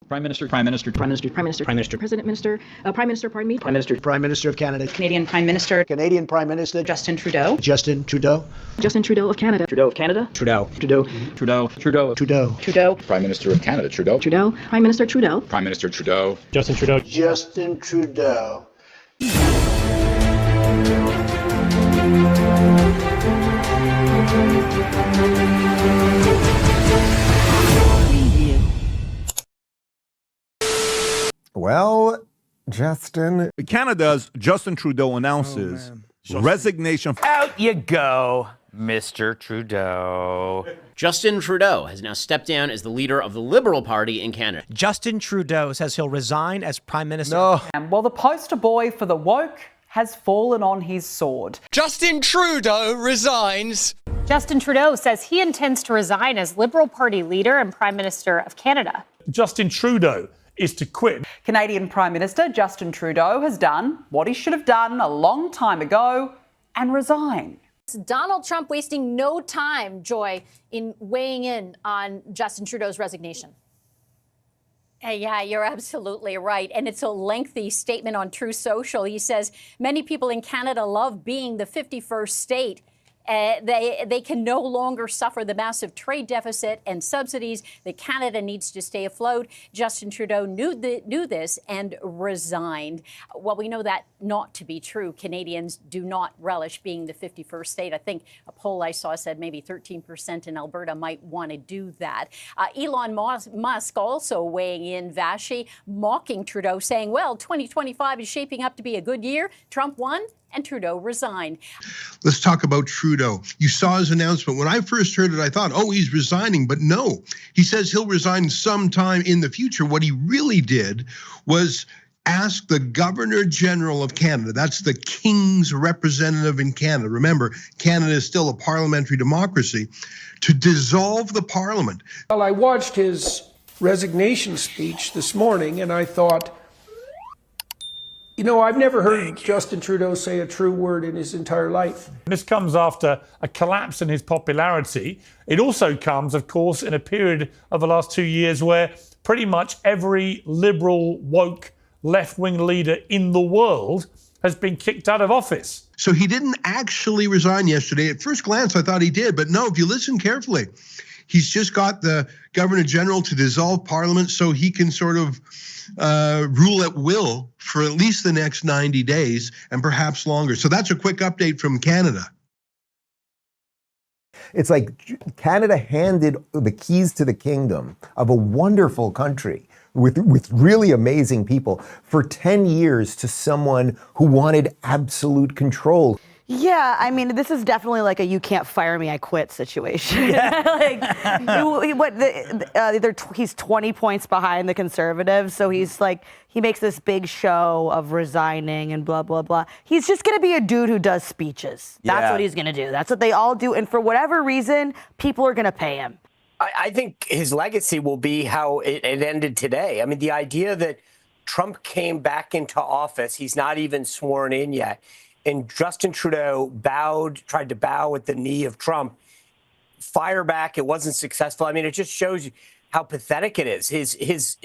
Prime Minister, Prime Minister, Prime Minister, Prime Minister, Prime Minister, President Minister, Prime Minister, pardon me, Prime Minister, Prime Minister of Canada, Canadian Prime Minister, Canadian Prime Minister, Justin Trudeau, Justin Trudeau, Justin Trudeau of Canada, Trudeau of Canada, Trudeau, Trudeau, Trudeau, Trudeau, Trudeau, Trudeau, Prime Minister of Canada, Trudeau, Trudeau, Prime Minister Trudeau, Prime Minister Trudeau, Justin Trudeau, Justin Trudeau. Well, Justin. Canada's Justin Trudeau announces resignation. Out you go, Mr. Trudeau. Justin Trudeau has now stepped down as the leader of the Liberal Party in Canada. Justin Trudeau says he'll resign as Prime Minister. No. Well, the poster boy for the woke has fallen on his sword. Justin Trudeau resigns. Justin Trudeau says he intends to resign as Liberal Party leader and Prime Minister of Canada. Justin Trudeau is to quit. Canadian Prime Minister Justin Trudeau has done what he should have done a long time ago and resigned. Donald Trump wasting no time, Joy, in weighing in on Justin Trudeau's resignation. Yeah, you're absolutely right. And it's a lengthy statement on Truth Social. He says many people in Canada love being the 51st state. They can no longer suffer the massive trade deficit and subsidies that Canada needs to stay afloat. Justin Trudeau knew this and resigned. Well, we know that not to be true. Canadians do not relish being the 51st state. I think a poll I saw said maybe 13% in Alberta might want to do that. Elon Musk also weighing in, Vashi, mocking Trudeau, saying, well, 2025 is shaping up to be a good year. Trump won and Trudeau resigned. Let's talk about Trudeau. You saw his announcement. When I first heard it, I thought, oh, he's resigning. But no, he says he'll resign sometime in the future. What he really did was ask the Governor General of Canada, that's the King's representative in Canada. Remember, Canada is still a parliamentary democracy, to dissolve the parliament. Well, I watched his resignation speech this morning and I thought, you know, I've never heard Justin Trudeau say a true word in his entire life. This comes after a collapse in his popularity. It also comes, of course, in a period of the last 2 years where pretty much every liberal, woke, left-wing leader in the world has been kicked out of office. So he didn't actually resign yesterday. At first glance, I thought he did. But no, if you listen carefully, he's just got the Governor General to dissolve Parliament so he can sort of rule at will for at least the next 90 days and perhaps longer. So that's a quick update from Canada. It's like Canada handed the keys to the kingdom of a wonderful country with really amazing people for 10 years to someone who wanted absolute control. Yeah, I mean, this is definitely like a "you can't fire me, I quit" situation. He's 20 points behind the Conservatives, so he's like, he makes this big show of resigning and blah, blah, blah. He's just going to be a dude who does speeches. That's what he's going to do. That's what they all do. And for whatever reason, people are going to pay him. I think his legacy will be how it ended today. I mean, the idea that Trump came back into office, he's not even sworn in yet, and Justin Trudeau tried to bow at the knee of Trump, fire back, it wasn't successful. I mean, it just shows you how pathetic it is. His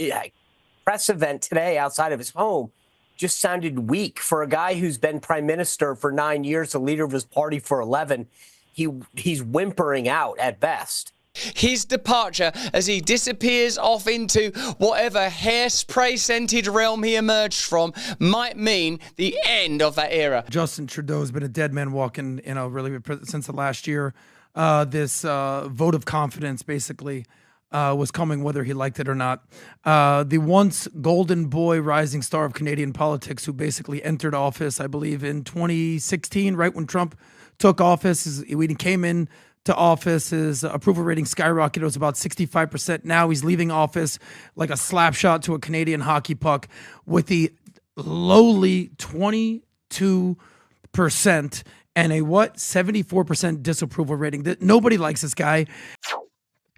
press event today outside of his home just sounded weak. For a guy who's been prime minister for 9 years, the leader of his party for 11, he's whimpering out at best. His departure as he disappears off into whatever hairspray-scented realm he emerged from might mean the end of that era. Justin Trudeau has been a dead man walking, really since the last year. This vote of confidence basically was coming whether he liked it or not. The once golden boy rising star of Canadian politics who basically entered office, I believe, in 2016, right when Trump took office, when he came in to office, his approval rating skyrocketed. It was about 65%. Now he's leaving office like a slap shot to a Canadian hockey puck with the lowly 22% and a 74% disapproval rating. Nobody likes this guy.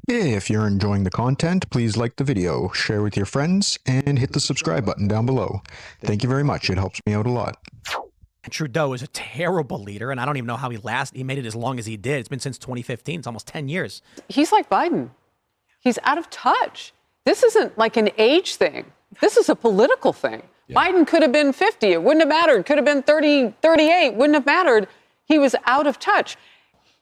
Hey, if you're enjoying the content, please like the video, share with your friends, and hit the subscribe button down below. Thank you very much. It helps me out a lot. Trudeau is a terrible leader, and I don't even know how he made it as long as he did. It's been since 2015. It's almost 10 years. He's like Biden. He's out of touch. This isn't like an age thing. This is a political thing. Yeah. Biden could have been 50. It wouldn't have mattered. Could have been 30, 38. Wouldn't have mattered. He was out of touch.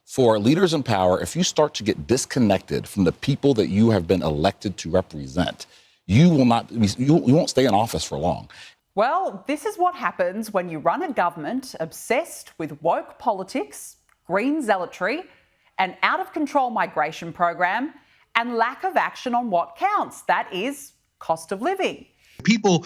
For leaders in power, if you start to get disconnected from the people that you have been elected to represent, you won't stay in office for long. Well, this is what happens when you run a government obsessed with woke politics, green zealotry, an out-of-control migration program, and lack of action on what counts. That is cost of living. People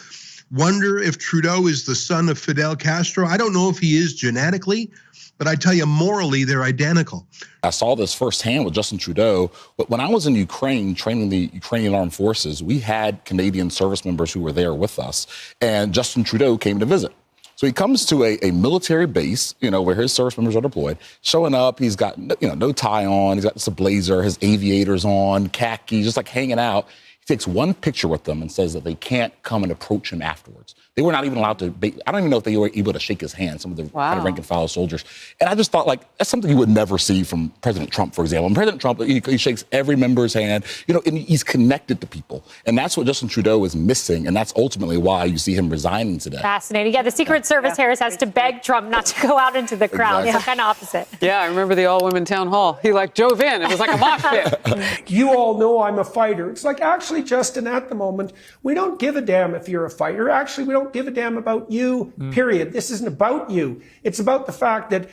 wonder if Trudeau is the son of Fidel Castro. I don't know if he is genetically, but I tell you, morally, they're identical. I saw this firsthand with Justin Trudeau. But when I was in Ukraine training the Ukrainian armed forces, we had Canadian service members who were there with us, and Justin Trudeau came to visit. So he comes to a military base, where his service members are deployed, showing up. He's got, no tie on. He's got just a blazer, his aviators on, khaki, just like hanging out. He takes one picture with them and says that they can't come and approach him afterwards. They were not even allowed to, I don't even know if they were able to shake his hand, some of the kind of rank and file soldiers. And I just thought, that's something you would never see from President Trump, for example. And President Trump, he shakes every member's hand, and he's connected to people. And that's what Justin Trudeau is missing. And that's ultimately why you see him resigning today. Fascinating. Yeah, the Secret Service, Harris, has to beg Trump not to go out into the crowd. Exactly. So kind of opposite. Yeah, I remember the all-women town hall. He dove in. It was like a mosh pit. You all know I'm a fighter. It's like, actually, Justin, at the moment, we don't give a damn if you're a fighter. Actually, we don't give a damn about you, period. This isn't about you. It's about the fact that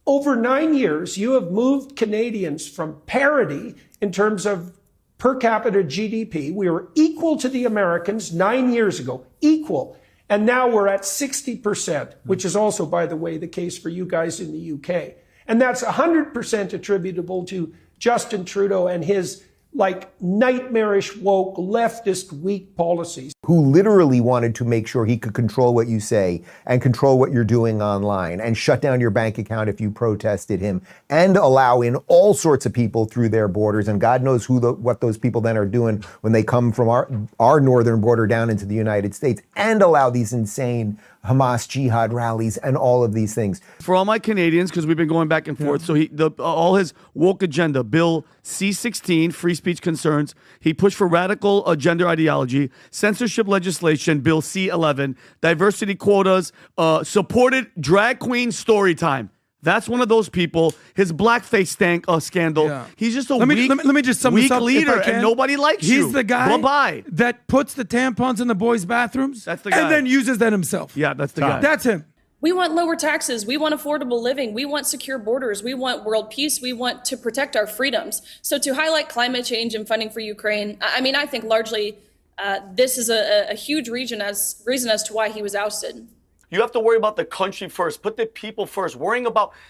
over 9 years, you have moved Canadians from parity in terms of per capita GDP. We were equal to the Americans 9 years ago, equal. And now we're at 60%, which is also, by the way, the case for you guys in the UK. And that's 100% attributable to Justin Trudeau and his nightmarish, woke, leftist, weak policies. Who literally wanted to make sure he could control what you say and control what you're doing online and shut down your bank account if you protested him and allow in all sorts of people through their borders. And God knows what those people then are doing when they come from our northern border down into the United States, and allow these insane Hamas jihad rallies and all of these things. For all my Canadians, because we've been going back and forth, so all his woke agenda, Bill C-16, free speech concerns, he pushed for radical gender ideology, censorship legislation, Bill C-11, diversity quotas, supported drag queen story time. That's one of those people. His blackface scandal. Yeah. He's just let me just sum this up, leader, and nobody likes you. He's the guy that puts the tampons in the boys' bathrooms. That's the guy. And then uses that himself. Yeah, that's the guy. That's him. We want lower taxes. We want affordable living. We want secure borders. We want world peace. We want to protect our freedoms. So to highlight climate change and funding for Ukraine, I think largely this is a huge reason as to why he was ousted. You have to worry about the country first. Put the people first.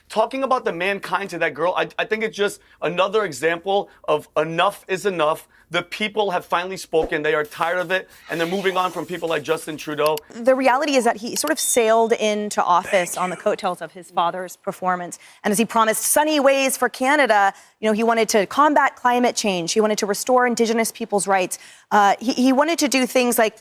Talking about the mankind to that girl, I think it's just another example of enough is enough. The people have finally spoken. They are tired of it, and they're moving on from people like Justin Trudeau. The reality is that he sort of sailed into office on the coattails of his father's performance. And as he promised sunny ways for Canada, he wanted to combat climate change. He wanted to restore Indigenous people's rights. He wanted to do things like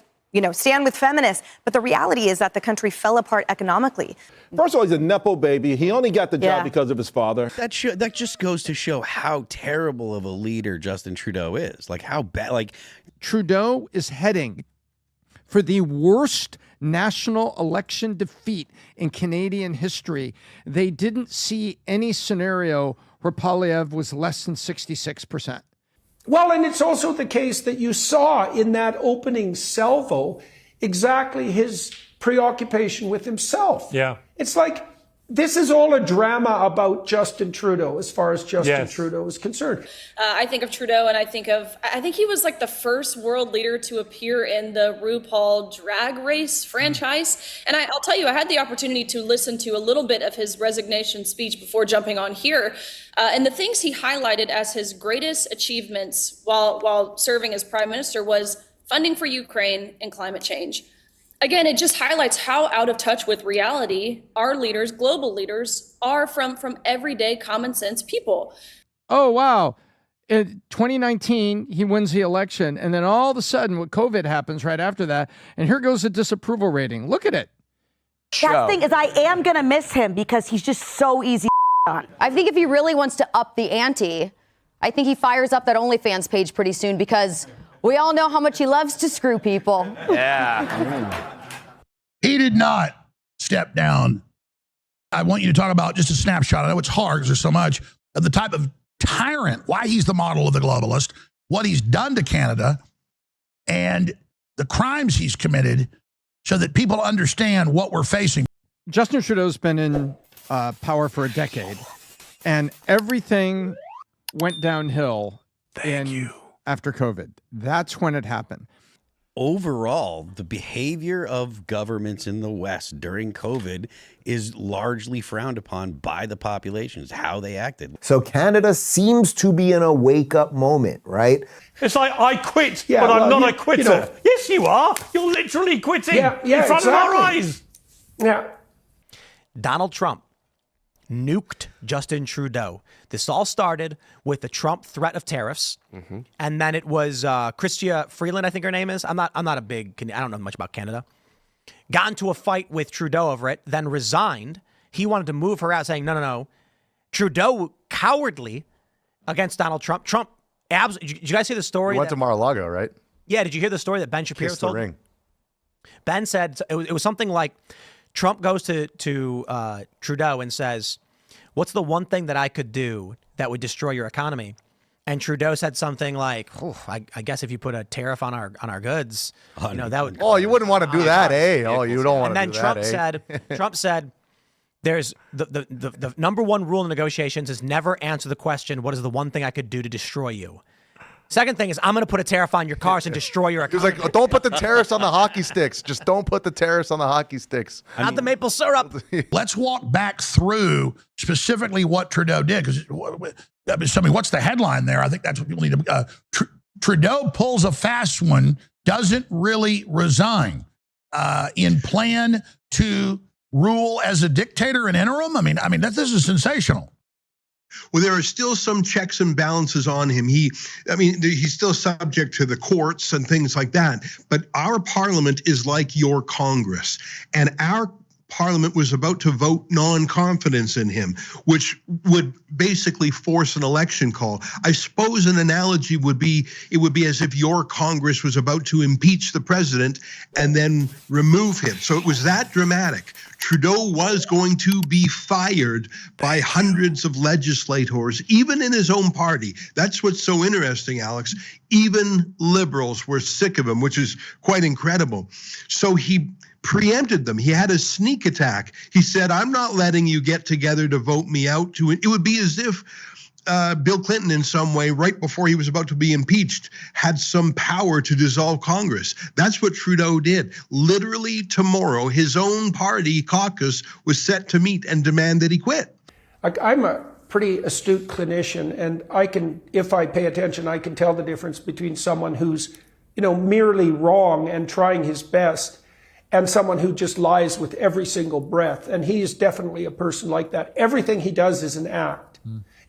stand with feminists. But the reality is that the country fell apart economically. First of all, he's a Nepo baby. He only got the job because of his father. That just goes to show how terrible of a leader Justin Trudeau is. How bad. Trudeau is heading for the worst national election defeat in Canadian history. They didn't see any scenario where Poilievre was less than 66%. Well, and it's also the case that you saw in that opening salvo exactly his preoccupation with himself. Yeah. It's like, this is all a drama about Justin Trudeau as far as Justin Trudeau is concerned. I think of Trudeau and I think he was the first world leader to appear in the RuPaul Drag Race franchise. And I'll tell you, I had the opportunity to listen to a little bit of his resignation speech before jumping on here. And the things he highlighted as his greatest achievements while serving as prime minister was funding for Ukraine and climate change. Again, it just highlights how out of touch with reality our leaders, global leaders, are from everyday common sense people. Oh, wow. In 2019, he wins the election. And then all of a sudden, what COVID happens right after that. And here goes the disapproval rating. Look at it. That thing is, I am going to miss him because he's just so easy on. I think if he really wants to up the ante, I think he fires up that OnlyFans page pretty soon, because We all know how much he loves to screw people. Yeah. He did not step down. I want you to talk about just a snapshot. I know it's hard because there's so much of the type of tyrant, why he's the model of the globalist, what he's done to Canada, and the crimes he's committed so that people understand what we're facing. Justin Trudeau's been in power for a decade, and everything went downhill after COVID. That's when it happened. Overall, the behavior of governments in the West during COVID is largely frowned upon by the populations, how they acted. So Canada seems to be in a wake-up moment, right? It's like, I quit, but I'm not a quitter. Yes, you are. You're literally quitting in front of our eyes. Yeah. Donald Trump nuked Justin Trudeau. This all started with the Trump threat of tariffs, and then it was Chrystia Freeland, I think her name is. I don't know much about Canada. Got into a fight with Trudeau over it, then resigned. He wanted to move her out, saying, no. Trudeau, cowardly against Donald Trump. Did you guys see the story? He went to Mar-a-Lago, right? Yeah, did you hear the story that Ben Shapiro Kissed told? the ring. Ben said, it was something like, Trump goes to Trudeau and says, what's the one thing that I could do that would destroy your economy? And Trudeau said something like, I guess if you put a tariff on our goods, that would. Oh, you wouldn't want to do that, eh? Oh, you don't want to do that, And then Trump said, there's the number one rule in negotiations is never answer the question, what is the one thing I could do to destroy you? Second thing is, I'm going to put a tariff on your cars and destroy your economy. He was like, don't put the tariffs on the hockey sticks. Just don't put the tariffs on the hockey sticks. Not the maple syrup. Let's walk back through specifically what Trudeau did. Because, what's the headline there? I think that's what people need to... Trudeau pulls a fast one, doesn't really resign in plan to rule as a dictator in interim. I mean, this is sensational. Well, there are still some checks and balances on him. He's still subject to the courts and things like that. But our parliament is like your Congress. And our Parliament was about to vote non-confidence in him, which would basically force an election call. I suppose an analogy would be, it would be as if your Congress was about to impeach the president and then remove him. So it was that dramatic. Trudeau was going to be fired by hundreds of legislators, even in his own party. That's what's so interesting, Alex. Even liberals were sick of him, which is quite incredible. So he preempted them. He had a sneak attack. He said, I'm not letting you get together to vote me out. It would be as if Bill Clinton in some way, right before he was about to be impeached, had some power to dissolve Congress. That's what Trudeau did. Literally tomorrow, his own party caucus was set to meet and demand that he quit. I'm a pretty astute clinician, and if I pay attention, I can tell the difference between someone who's, merely wrong and trying his best, and someone who just lies with every single breath. And he is definitely a person like that. Everything he does is an act.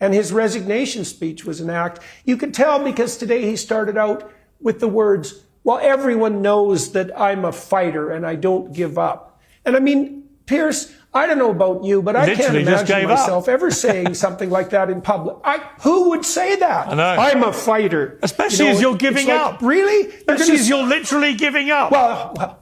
And his resignation speech was an act. You could tell because today he started out with the words, well, everyone knows that I'm a fighter and I don't give up. And Pierce, I don't know about you, but I can't imagine myself ever saying something like that in public. Who would say that? I know. I'm a fighter. Especially as you're giving up. Really? Especially as you're literally giving up. Well.